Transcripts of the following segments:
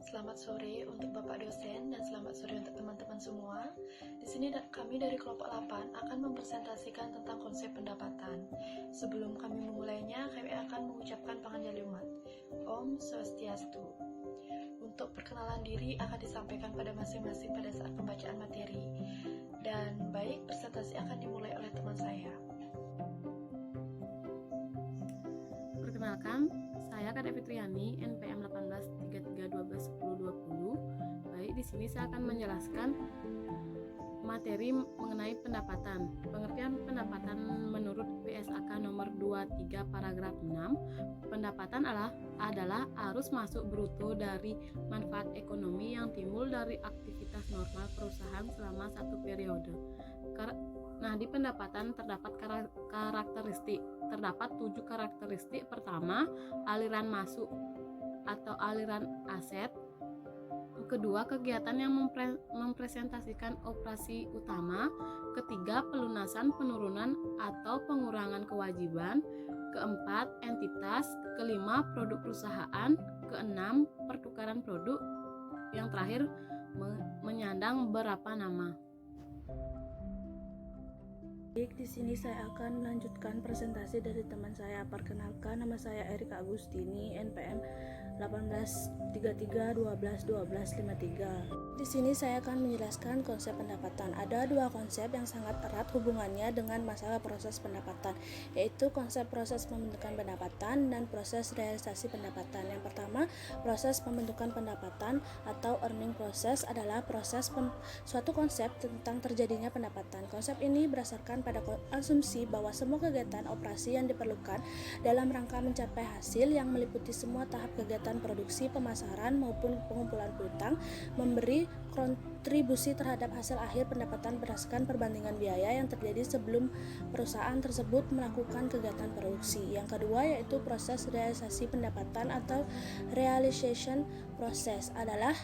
Selamat sore untuk Bapak dosen dan selamat sore untuk teman-teman semua. Di sini kami dari kelompok 8 akan mempresentasikan tentang konsep pendapatan. Sebelum kami memulainya, kami akan mengucapkan panganjali umat. Om Swastiastu. Untuk perkenalan diri akan disampaikan pada masing-masing pada saat pembacaan materi. Dan baik, presentasi akan dimulai oleh teman saya. Perkenalkan, saya Kak Fitriani, NPM 1833121020. Baik, di sini saya akan menjelaskan materi mengenai pendapatan. Pengertian pendapatan menurut PSAK nomor 23 paragraf 6, pendapatan adalah arus masuk bruto dari manfaat ekonomi yang timbul dari aktivitas normal perusahaan selama satu periode. Nah, di pendapatan terdapat karakteristik. Terdapat 7 karakteristik. Pertama, aliran masuk atau aliran aset. Kedua, kegiatan yang mempresentasikan operasi utama. Ketiga, pelunasan, penurunan atau pengurangan kewajiban. Keempat, entitas. Kelima, produk perusahaan. Keenam, pertukaran produk. Yang terakhir, menyandang berapa nama. Baik, di sini saya akan melanjutkan presentasi dari teman saya. Perkenalkan, nama saya Erika Agustini, NPM 1833121253. Di sini saya akan menjelaskan konsep pendapatan. Ada dua konsep yang sangat erat hubungannya dengan masalah proses pendapatan, yaitu konsep proses pembentukan pendapatan dan proses realisasi pendapatan. Yang pertama, proses pembentukan pendapatan atau earning process adalah proses suatu konsep tentang terjadinya pendapatan. Konsep ini berdasarkan pada asumsi bahwa semua kegiatan operasi yang diperlukan dalam rangka mencapai hasil yang meliputi semua tahap kegiatan produksi, pemasaran maupun pengumpulan piutang memberi kontribusi terhadap hasil akhir pendapatan berdasarkan perbandingan biaya yang terjadi sebelum perusahaan tersebut melakukan kegiatan produksi. Yang kedua yaitu proses realisasi pendapatan atau realization process adalah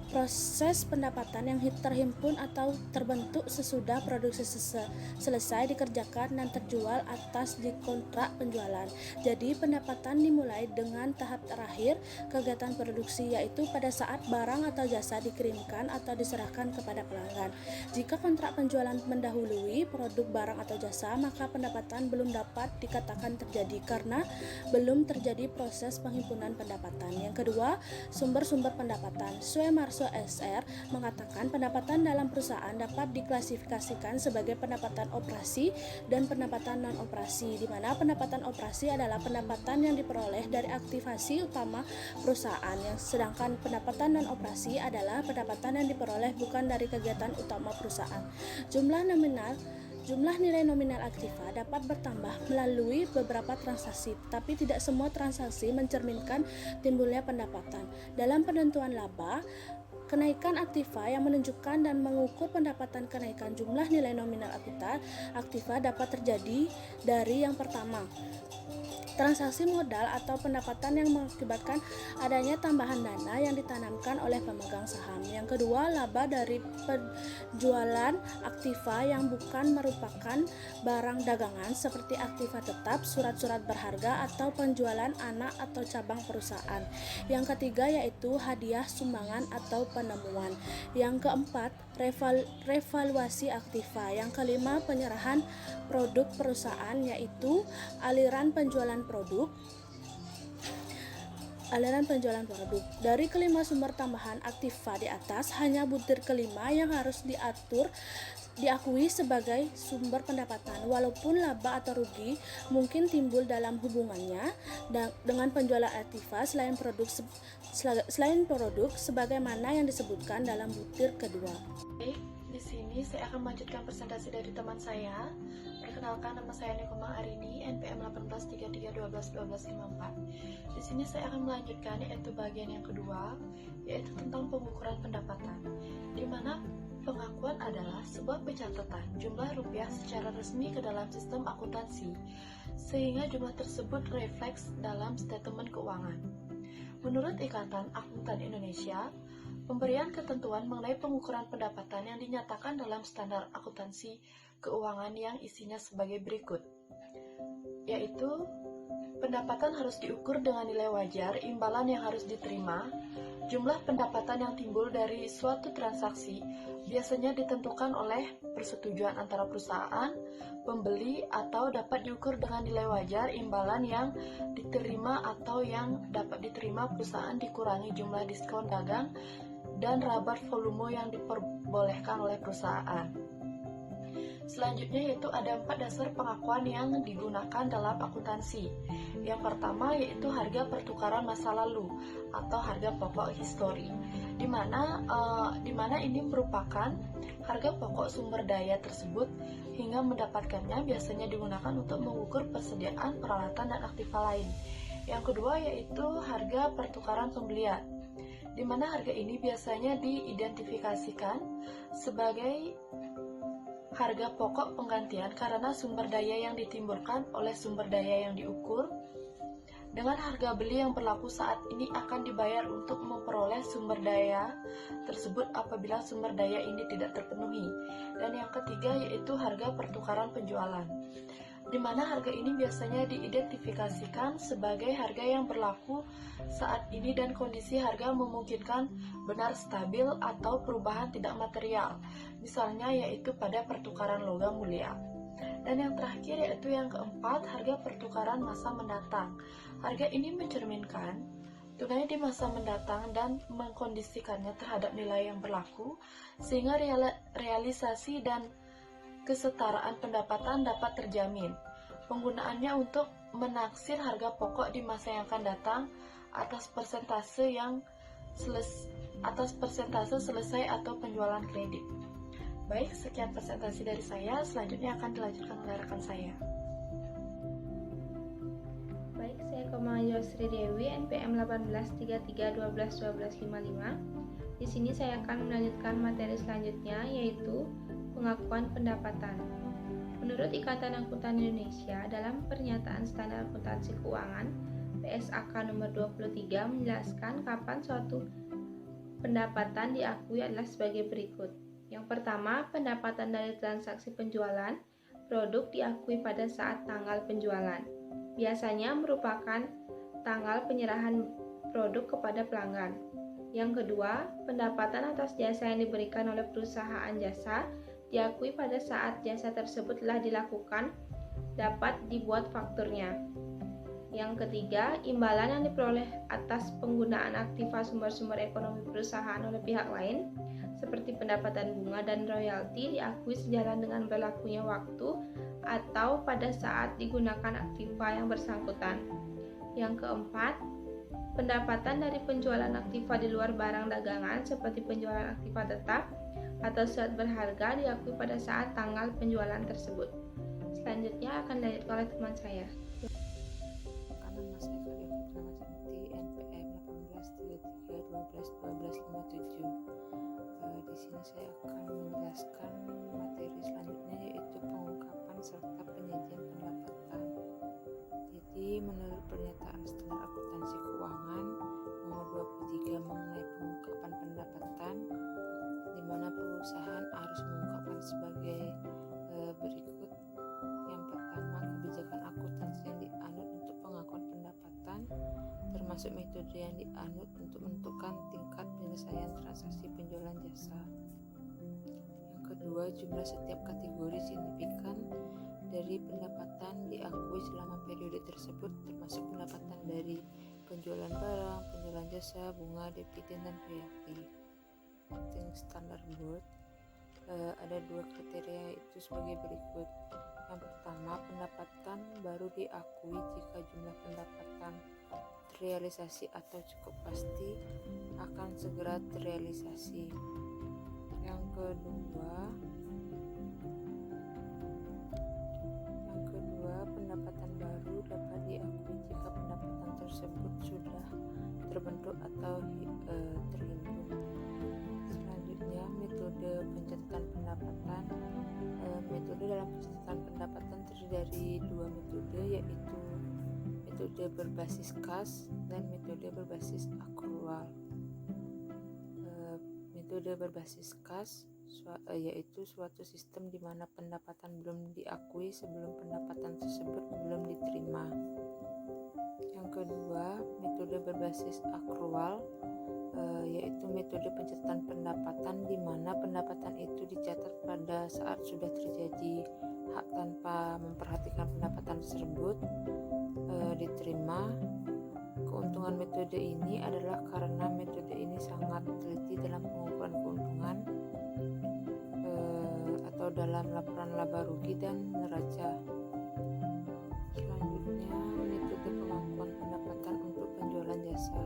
proses pendapatan yang terhimpun atau terbentuk sesudah produksi selesai dikerjakan dan terjual atas di kontrak penjualan. Jadi pendapatan dimulai dengan tahap terakhir kegiatan produksi, yaitu pada saat barang atau jasa dikirimkan atau diserahkan kepada pelanggan. Jika kontrak penjualan mendahului produk barang atau jasa, maka pendapatan belum dapat dikatakan terjadi karena belum terjadi proses penghimpunan pendapatan. Yang kedua, sumber-sumber pendapatan. SR mengatakan pendapatan dalam perusahaan dapat diklasifikasikan sebagai pendapatan operasi dan pendapatan non-operasi, di mana pendapatan operasi adalah pendapatan yang diperoleh dari aktivasi utama perusahaan, yang sedangkan pendapatan non-operasi adalah pendapatan yang diperoleh bukan dari kegiatan utama perusahaan. Jumlah nilai nominal aktiva dapat bertambah melalui beberapa transaksi, tapi tidak semua transaksi mencerminkan timbulnya pendapatan. Dalam penentuan laba, kenaikan aktiva yang menunjukkan dan mengukur pendapatan kenaikan jumlah nilai nominal aktiva dapat terjadi dari yang pertama, transaksi modal atau pendapatan yang mengakibatkan adanya tambahan dana yang ditanamkan oleh pemegang saham. Yang kedua, laba dari penjualan aktiva yang bukan merupakan barang dagangan seperti aktiva tetap, surat-surat berharga, atau penjualan anak atau cabang perusahaan. Yang ketiga yaitu hadiah, sumbangan, atau penemuan. Yang keempat, revaluasi aktiva. Yang kelima, penyerahan produk perusahaan, yaitu aliran penjualan produk. Dari kelima sumber tambahan aktiva di atas, hanya butir kelima yang harus diakui sebagai sumber pendapatan, walaupun laba atau rugi mungkin timbul dalam hubungannya dengan penjualan aktiva selain produk sebagaimana yang disebutkan dalam butir kedua. Baik, di sini saya akan melanjutkan presentasi dari teman saya. Perkenalkan, nama saya Nikomang Arini, NPM 1833121254. Di sini saya akan melanjutkan yaitu bagian yang kedua, yaitu tentang pengukuran pendapatan, di mana pengakuan adalah sebuah pencatatan jumlah rupiah secara resmi ke dalam sistem akuntansi, sehingga jumlah tersebut refleks dalam statement keuangan. Menurut Ikatan Akuntan Indonesia, pemberian ketentuan mengenai pengukuran pendapatan yang dinyatakan dalam standar akuntansi keuangan yang isinya sebagai berikut, yaitu Pendapatan harus diukur dengan nilai wajar, imbalan yang harus diterima. Jumlah pendapatan yang timbul dari suatu transaksi biasanya ditentukan oleh persetujuan antara perusahaan, pembeli, atau dapat diukur dengan nilai wajar imbalan yang diterima atau yang dapat diterima perusahaan dikurangi jumlah diskon dagang dan rabat volume yang diperbolehkan oleh perusahaan. Selanjutnya yaitu ada 4 dasar pengakuan yang digunakan dalam akuntansi. Yang pertama yaitu harga pertukaran masa lalu atau harga pokok histori, di mana ini merupakan harga pokok sumber daya tersebut hingga mendapatkannya biasanya digunakan untuk mengukur persediaan peralatan dan aktiva lain. Yang kedua yaitu harga pertukaran pembelian, di mana harga ini biasanya diidentifikasikan sebagai harga pokok penggantian karena sumber daya yang ditimbulkan oleh sumber daya yang diukur dengan harga beli yang berlaku saat ini akan dibayar untuk memperoleh sumber daya tersebut apabila sumber daya ini tidak terpenuhi. Dan yang ketiga yaitu harga pertukaran penjualan, di mana harga ini biasanya diidentifikasikan sebagai harga yang berlaku saat ini dan kondisi harga memungkinkan benar stabil atau perubahan tidak material, misalnya yaitu pada pertukaran logam mulia. Dan yang terakhir yaitu yang keempat, harga pertukaran masa mendatang. Harga ini mencerminkan tunai di masa mendatang dan mengkondisikannya terhadap nilai yang berlaku, sehingga realisasi dan kesetaraan pendapatan dapat terjamin. Penggunaannya untuk menaksir harga pokok di masa yang akan datang atas persentase selesai atau penjualan kredit. Baik, sekian presentasi dari saya. Selanjutnya akan dilanjutkan oleh rekan saya. Baik, saya Komayo Sri Dewi, NPM 1833121255. Di sini saya akan melanjutkan materi selanjutnya, yaitu pengakuan pendapatan. Menurut Ikatan Akuntan Indonesia, dalam Pernyataan Standar Akuntansi Keuangan PSAK nomor 23 menjelaskan kapan suatu pendapatan diakui adalah sebagai berikut. Yang pertama, pendapatan dari transaksi penjualan produk diakui pada saat tanggal penjualan. Biasanya merupakan tanggal penyerahan produk kepada pelanggan. Yang kedua, pendapatan atas jasa yang diberikan oleh perusahaan jasa diakui pada saat jasa tersebut telah dilakukan, dapat dibuat fakturnya. Yang ketiga, imbalan yang diperoleh atas penggunaan aktiva sumber-sumber ekonomi perusahaan oleh pihak lain, seperti pendapatan bunga dan royalti, diakui sejalan dengan berlakunya waktu atau pada saat digunakan aktiva yang bersangkutan. Yang keempat, pendapatan dari penjualan aktiva di luar barang dagangan seperti penjualan aktiva tetap atau surat berharga diakui pada saat tanggal penjualan tersebut. Selanjutnya akan dilanjutkan oleh teman saya. Nama saya Kak Devi Pranama NPM 1833121257. Di sini saya akan menjelaskan materi selanjutnya, yaitu pengungkapan serta penyajian pendapatan. Jadi menurut Pernyataan Standar Akuntansi Keuangan nomor 23 mengenai pengungkapan pendapatan, di mana perusahaan harus mengungkapkan sebagai berikut. Yang pertama, kebijakan akuntansi yang dianut untuk pengakuan pendapatan, termasuk metode yang dianut untuk menentukan tingkat penyelesaian transaksi penjualan jasa. Yang kedua, jumlah setiap kategori signifikan dari pendapatan diakui selama periode tersebut, termasuk pendapatan dari penjualan barang, penjualan jasa, bunga, dividen, dan royalti. Rating Standard Board ada 2 kriteria, yaitu sebagai berikut. Yang pertama, pendapatan baru diakui jika jumlah pendapatan terrealisasi atau cukup pasti akan segera terrealisasi. Yang kedua, pendapatan baru dapat diakui jika pendapatan tersebut sudah terbentuk atau terhimpun. Selanjutnya, metode pencatatan pendapatan. Metode dalam pencatatan pendapatan terdiri dari 2 metode, yaitu metode berbasis kas dan metode berbasis akrual. Metode berbasis kas yaitu suatu sistem di mana pendapatan belum diakui sebelum pendapatan tersebut belum diterima. Yang kedua, metode berbasis akrual, yaitu metode pencatatan pendapatan di mana pendapatan itu dicatat pada saat sudah terjadi hak tanpa memperhatikan pendapatan tersebut diterima. Keuntungan metode ini adalah karena metode ini sangat teliti dalam pengukuran keuntungan atau dalam laporan laba rugi dan neraca. Selanjutnya, metode pengakuan pendapatan untuk penjualan jasa.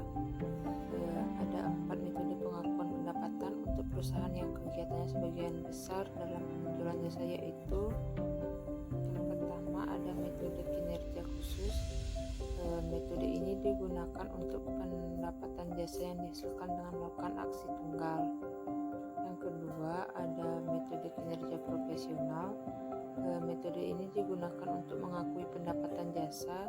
Ada 4 metode pengakuan pendapatan untuk perusahaan yang kegiatannya sebagian besar dalam penjualan jasa, yaitu yang pertama ada metode kinerja khusus. Metode ini digunakan untuk pendapatan jasa yang dihasilkan dengan melakukan aksi tunggal. Yang kedua ada metode kinerja profesional. Metode ini digunakan untuk mengakui pendapatan jasa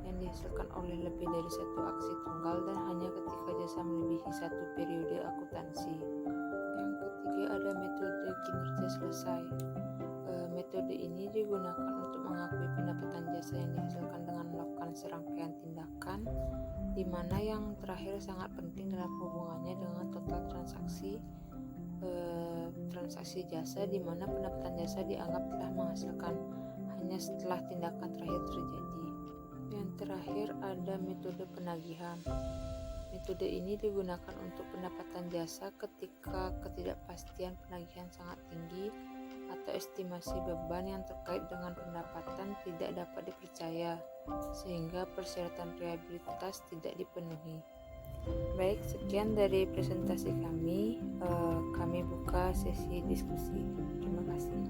yang dihasilkan oleh lebih dari satu aksi tunggal dan hanya ketika jasa melebihi satu periode akuntansi. Yang ketiga ada metode kinerja selesai. Metode ini digunakan untuk mengakui pendapatan jasa yang dihasilkan dengan melakukan serangkaian tindakan, di mana yang terakhir sangat penting dalam hubungannya dengan total transaksi jasa, di mana pendapatan jasa dianggap telah menghasilkan hanya setelah tindakan terakhir terjadi. Yang terakhir ada metode penagihan. Metode ini digunakan untuk pendapatan jasa ketika ketidakpastian penagihan sangat tinggi atau estimasi beban yang terkait dengan pendapatan tidak dapat dipercaya, sehingga persyaratan reliabilitas tidak dipenuhi. Baik, sekian dari presentasi kami. Kami buka sesi diskusi. Terima kasih.